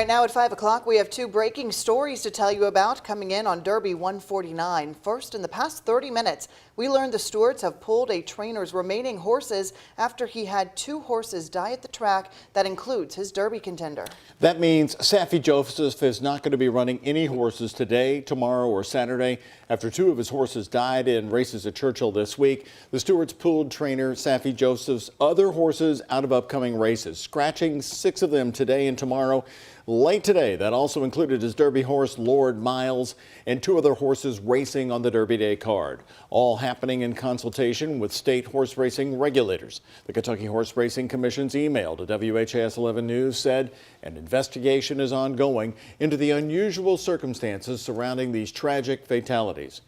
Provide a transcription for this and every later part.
Right now at 5 o'clock, we have two breaking stories to tell you about coming in on Derby 149. First, in the past 30 minutes, we learned the stewards have pulled a trainer's remaining horses after he had two horses die at the track. That includes his Derby contender. That means Saffie Joseph is not going to be running any horses today, tomorrow, or Saturday after two of his horses died in races at Churchill this week. The stewards pulled trainer Saffie Joseph's other horses out of upcoming races, scratching 6 of them today and tomorrow. Late today, that also included his Derby horse, Lord Miles, and 2 other horses racing on the Derby Day card, all happening in consultation with state horse racing regulators. The Kentucky Horse Racing Commission's email to WHAS11 News said an investigation is ongoing into the unusual circumstances surrounding these tragic fatalities.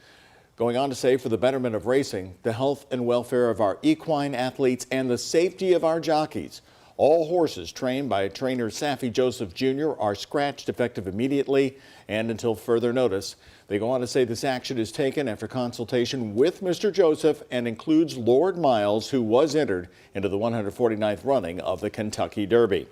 Going on to say, for the betterment of racing, the health and welfare of our equine athletes, and the safety of our jockeys, all horses trained by trainer Saffie Joseph Jr. are scratched effective immediately and until further notice. They go on to say this action is taken after consultation with Mr. Joseph and includes Lord Miles, who was entered into the 149th running of the Kentucky Derby.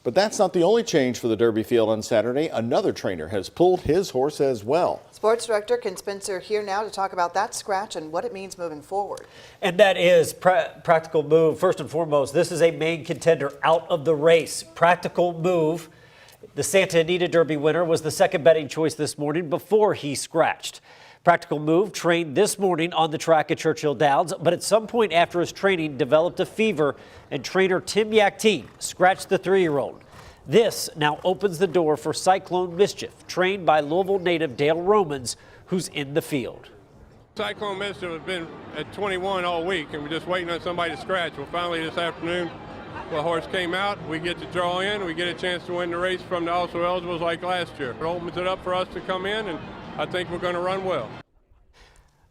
But that's not the only change for the Derby field on Saturday. Another trainer has pulled his horse as well. Sports Director Ken Spencer here now to talk about that scratch and what it means moving forward. And that is practical move. First and foremost, this is a main contender out of the race. Practical move. The Santa Anita Derby winner was the second betting choice this morning before he scratched. Practical Move trained this morning on the track at Churchill Downs, but at some point after his training developed a fever, and trainer Tim Yakteen scratched the 3-year-old. This now opens the door for Cyclone Mischief, trained by Louisville native Dale Romans, who's in the field. Cyclone Mischief has been at 21 all week, and we're just waiting on somebody to scratch. Well, finally this afternoon, the horse came out. We get to draw in. We get a chance to win the race from the also eligibles like last year. It opens it up for us to come in, and I think we're going to run well.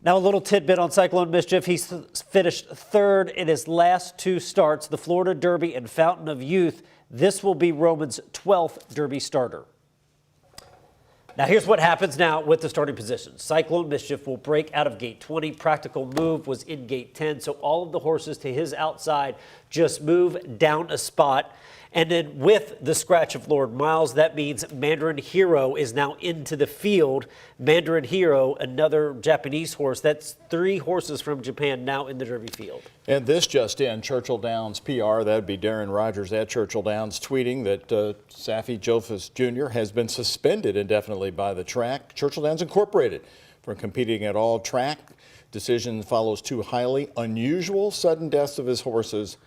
Now a little tidbit on Cyclone Mischief. He's finished 3rd in his last 2 starts, the Florida Derby and Fountain of Youth. This will be Roman's 12th Derby starter. Now here's what happens now with the starting position. Cyclone Mischief will break out of gate 20. Practical Move was in gate 10, so all of the horses to his outside just move down a spot. And then with the scratch of Lord Miles, that means Mandarin Hero is now into the field. Mandarin Hero, another Japanese horse. That's 3 horses from Japan now in the Derby field. And this just in, Churchill Downs PR, that would be Darren Rogers at Churchill Downs, tweeting that Saffie Joseph Jr. has been suspended indefinitely by the track. Churchill Downs Incorporated from competing at all track. Decision follows 2 highly unusual sudden deaths of his horses.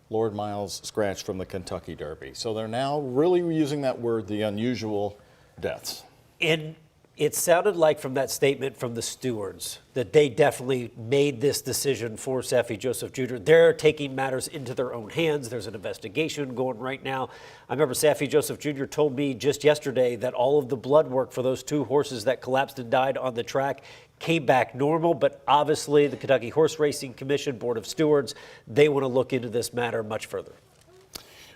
Lord Miles scratched from the Kentucky Derby. So they're now really using that word, the unusual deaths. And it sounded like from that statement from the stewards that they definitely made this decision for Saffie Joseph Jr. They're taking matters into their own hands. There's an investigation going right now. I remember Saffie Joseph Jr. told me just yesterday that all of the blood work for those 2 horses that collapsed and died on the track came back normal, but obviously the Kentucky Horse Racing Commission Board of Stewards, they want to look into this matter much further.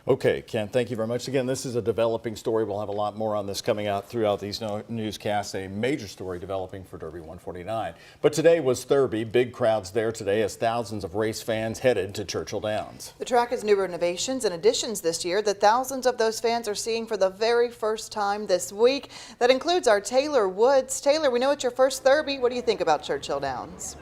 Okay, Ken, thank you very much. Again, this is a developing story. We'll have a lot more on this coming out throughout these newscasts. A major story developing for Derby 149. But today was Derby. Big crowds there today as thousands of race fans headed to Churchill Downs. The track has new renovations and additions this year that thousands of those fans are seeing for the very first time this week. That includes our Taylor Woods. Taylor, we know it's your first Derby. What do you think about Churchill Downs?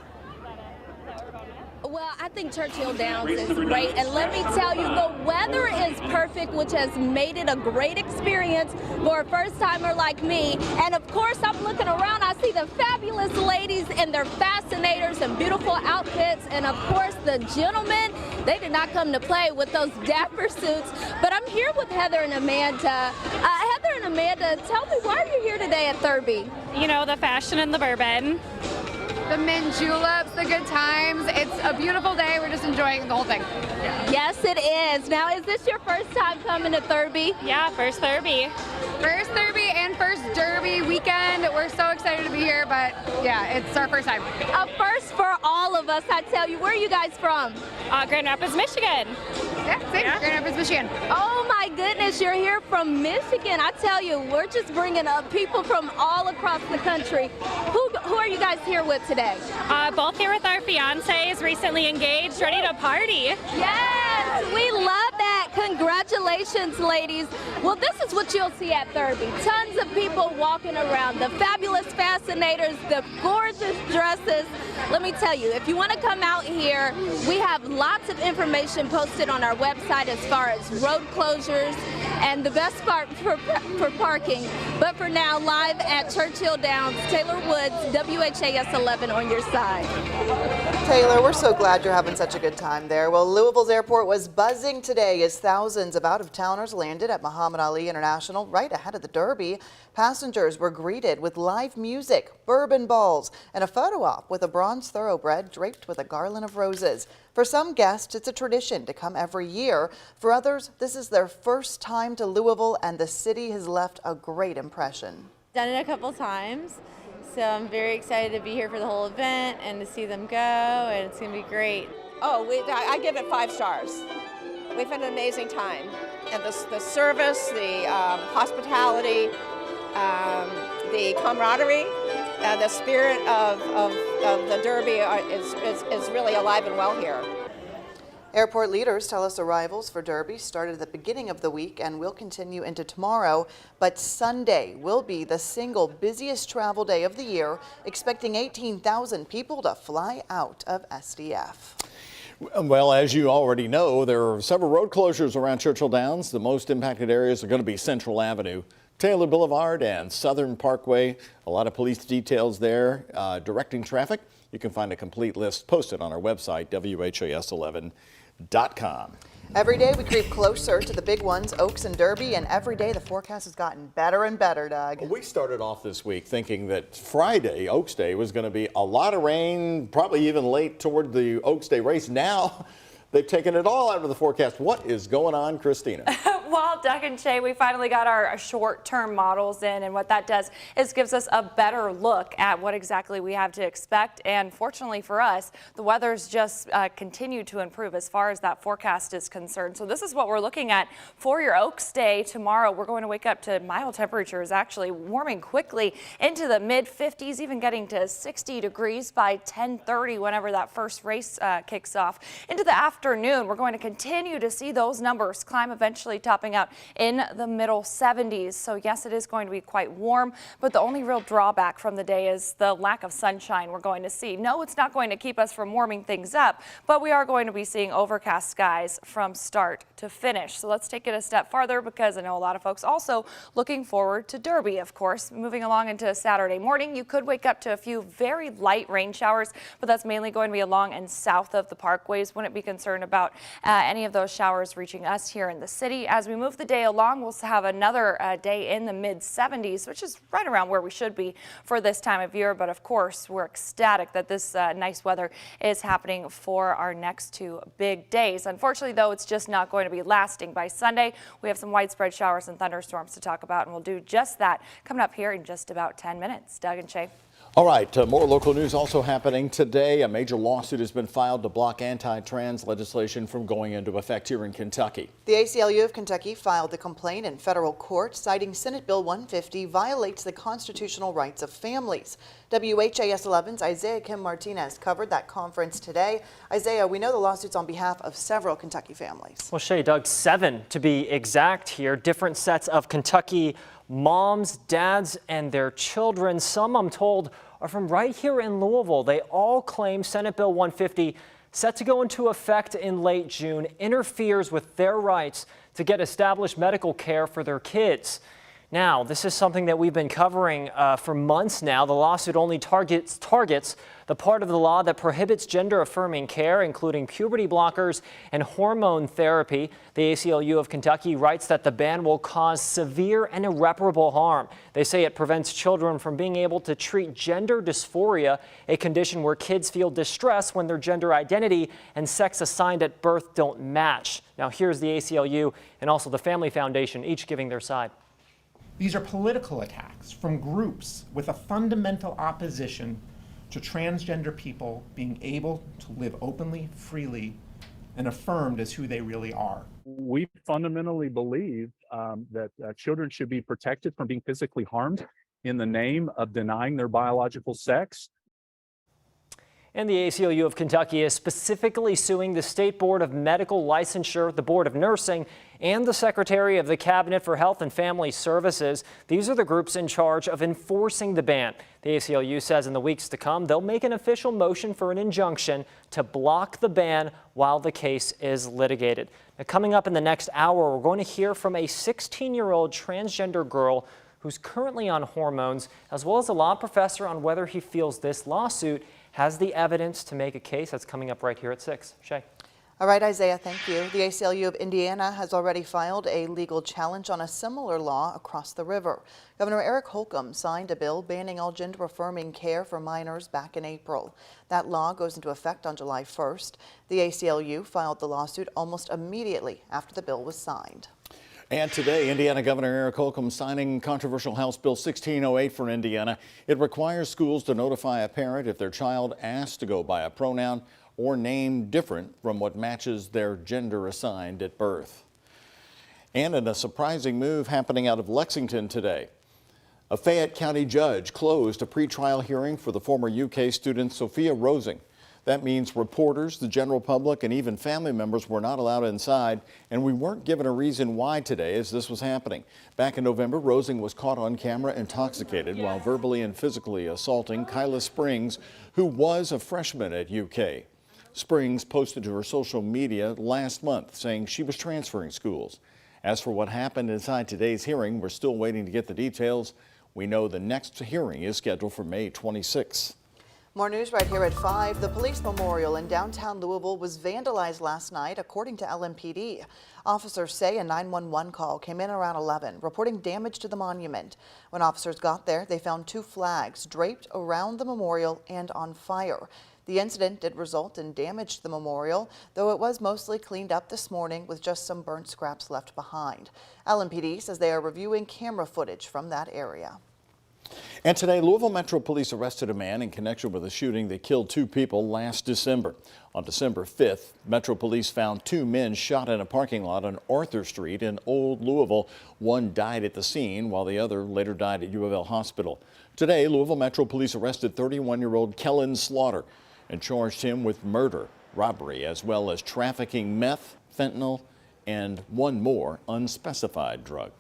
Well, I think Churchill Downs is great, and let me tell you, the weather is perfect, which has made it a great experience for a first-timer like me. And of course, I'm looking around, I see the fabulous ladies in their fascinators and beautiful outfits, and of course, the gentlemen, they did not come to play with those dapper suits. But I'm here with Heather and Amanda. Heather and Amanda, tell me, why are you here today at Derby? You know, the fashion and the bourbon. The mint juleps, the good times. It's a beautiful day. We're just enjoying the whole thing. Yes, it is. Now, is this your first time coming to Derby? Yeah, first Derby. First Derby and first Derby weekend. We're so excited to be here, but yeah, it's our first time. A first for all of us, I tell you. Where are you guys from? Grand Rapids, Michigan. Yeah, same. Yeah. Grand Rapids, Michigan. Oh my goodness, you're here from Michigan. I tell you, we're just bringing up people from all across the country. Who are you guys here with today? Both here with our fiancés, recently engaged, ready to party. Yes, we love that. Congratulations, ladies. Well, this is what you'll see at Derby. Tons of people walking around, the fabulous fascinators, the gorgeous dresses. Let me tell you, if you want to come out here, we have lots of information posted on our website as far as road closures and the best spot for parking. But for now, live at Churchill Downs, Taylor Woods, WHAS 11 on your side. Taylor, we're so glad you're having such a good time there. Well, Louisville's airport was buzzing today as thousands of out-of-towners landed at Muhammad Ali International right ahead of the Derby. Passengers were greeted with live music, bourbon balls, and a photo op with a bronze thoroughbred draped with a garland of roses. For some guests, it's a tradition to come every year. For others, this is their first time to Louisville, and the city has left a great impression. Done it a couple times, so I'm very excited to be here for the whole event and to see them go, and it's going to be great. Oh, I give it 5 stars. We've had an amazing time, and the service, the hospitality, the camaraderie, the spirit of the Derby is really alive and well here. Airport leaders tell us arrivals for Derby started at the beginning of the week and will continue into tomorrow, but Sunday will be the single busiest travel day of the year, expecting 18,000 people to fly out of SDF. Well, as you already know, there are several road closures around Churchill Downs. The most impacted areas are going to be Central Avenue, Taylor Boulevard, and Southern Parkway. A lot of police details there directing traffic. You can find a complete list posted on our website, WHAS11.com. Every day we creep closer to the big ones, Oaks and Derby, and every day the forecast has gotten better and better, Doug. We started off this week thinking that Friday, Oaks Day, was going to be a lot of rain, probably even late toward the Oaks Day race. Now they've taken it all out of the forecast. What is going on, Christina? Well, Doug and Shay, we finally got our short-term models in, and what that does is gives us a better look at what exactly we have to expect. And fortunately for us, the weather's just continued to improve as far as that forecast is concerned. So this is what we're looking at for your Oaks Day tomorrow. We're going to wake up to mild temperatures, actually warming quickly into the mid-50s, even getting to 60 degrees by 10:30 whenever that first race kicks off. Into the afternoon, we're going to continue to see those numbers climb, eventually topping out in the middle 70s. So yes, it is going to be quite warm, but the only real drawback from the day is the lack of sunshine we're going to see. No, it's not going to keep us from warming things up, but we are going to be seeing overcast skies from start to finish. So let's take it a step farther, because I know a lot of folks also looking forward to Derby, of course. Moving along into Saturday morning, you could wake up to a few very light rain showers, but that's mainly going to be along and south of the parkways. Wouldn't be concerned about any of those showers reaching us here in the city. As we move the day along, we'll have another day in the mid 70s, which is right around where we should be for this time of year. But of course, we're ecstatic that this nice weather is happening for our next 2 big days. Unfortunately, though, it's just not going to be lasting. By Sunday, we have some widespread showers and thunderstorms to talk about, and we'll do just that coming up here in just about 10 minutes. Doug and Shay. All right, more local news also happening today. A major lawsuit has been filed to block anti-trans legislation from going into effect here in Kentucky. The ACLU of Kentucky filed the complaint in federal court, citing Senate Bill 150 violates the constitutional rights of families. WHAS 11's Isaiah Kim Martinez covered that conference today. Isaiah, we know the lawsuit's on behalf of several Kentucky families. Well, Shay, Doug, 7 to be exact here. Different sets of Kentucky moms, dads, and their children. Some, I'm told, are from right here in Louisville. They all claim Senate Bill 150, set to go into effect in late June, interferes with their rights to get established medical care for their kids. Now, this is something that we've been covering for months now. The lawsuit only targets the part of the law that prohibits gender-affirming care, including puberty blockers and hormone therapy. The ACLU of Kentucky writes that the ban will cause severe and irreparable harm. They say it prevents children from being able to treat gender dysphoria, a condition where kids feel distress when their gender identity and sex assigned at birth don't match. Now, here's the ACLU and also the Family Foundation, each giving their side. These are political attacks from groups with a fundamental opposition to transgender people being able to live openly, freely, and affirmed as who they really are. We fundamentally believe that children should be protected from being physically harmed in the name of denying their biological sex. And the ACLU of Kentucky is specifically suing the State Board of Medical Licensure, the Board of Nursing, and the Secretary of the Cabinet for Health and Family Services. These are the groups in charge of enforcing the ban. The ACLU says in the weeks to come, they'll make an official motion for an injunction to block the ban while the case is litigated. Now, coming up in the next hour, we're going to hear from a 16-year-old transgender girl who's currently on hormones, as well as a law professor on whether he feels this lawsuit has the evidence to make a case. That's coming up right here at 6. Shay. All right, Isaiah, thank you. The ACLU of Indiana has already filed a legal challenge on a similar law across the river. Governor Eric Holcomb signed a bill banning all gender-affirming care for minors back in April. That law goes into effect on July 1st. The ACLU filed the lawsuit almost immediately after the bill was signed. And today, Indiana Governor Eric Holcomb signing controversial House Bill 1608 for Indiana. It requires schools to notify a parent if their child asks to go by a pronoun or name different from what matches their gender assigned at birth. And in a surprising move happening out of Lexington today, a Fayette County judge closed a pretrial hearing for the former UK student Sophia Rosing. That means reporters, the general public, and even family members were not allowed inside, and we weren't given a reason why today as this was happening. Back in November, Rosing was caught on camera intoxicated while verbally and physically assaulting Kyla Springs, who was a freshman at UK. Springs posted to her social media last month saying she was transferring schools. As for what happened inside today's hearing, we're still waiting to get the details. We know the next hearing is scheduled for May 26th. More news right here at 5. The police memorial in downtown Louisville was vandalized last night, according to LMPD. Officers say a 911 call came in around 11, reporting damage to the monument. When officers got there, they found 2 flags draped around the memorial and on fire. The incident did result in damage to the memorial, though it was mostly cleaned up this morning with just some burnt scraps left behind. LMPD says they are reviewing camera footage from that area. And today, Louisville Metro Police arrested a man in connection with a shooting that killed 2 people last December. On December 5th, Metro Police found 2 men shot in a parking lot on Arthur Street in Old Louisville. One died at the scene, while the other later died at U of L Hospital. Today, Louisville Metro Police arrested 31-year-old Kellen Slaughter and charged him with murder, robbery, as well as trafficking meth, fentanyl, and one more unspecified drug.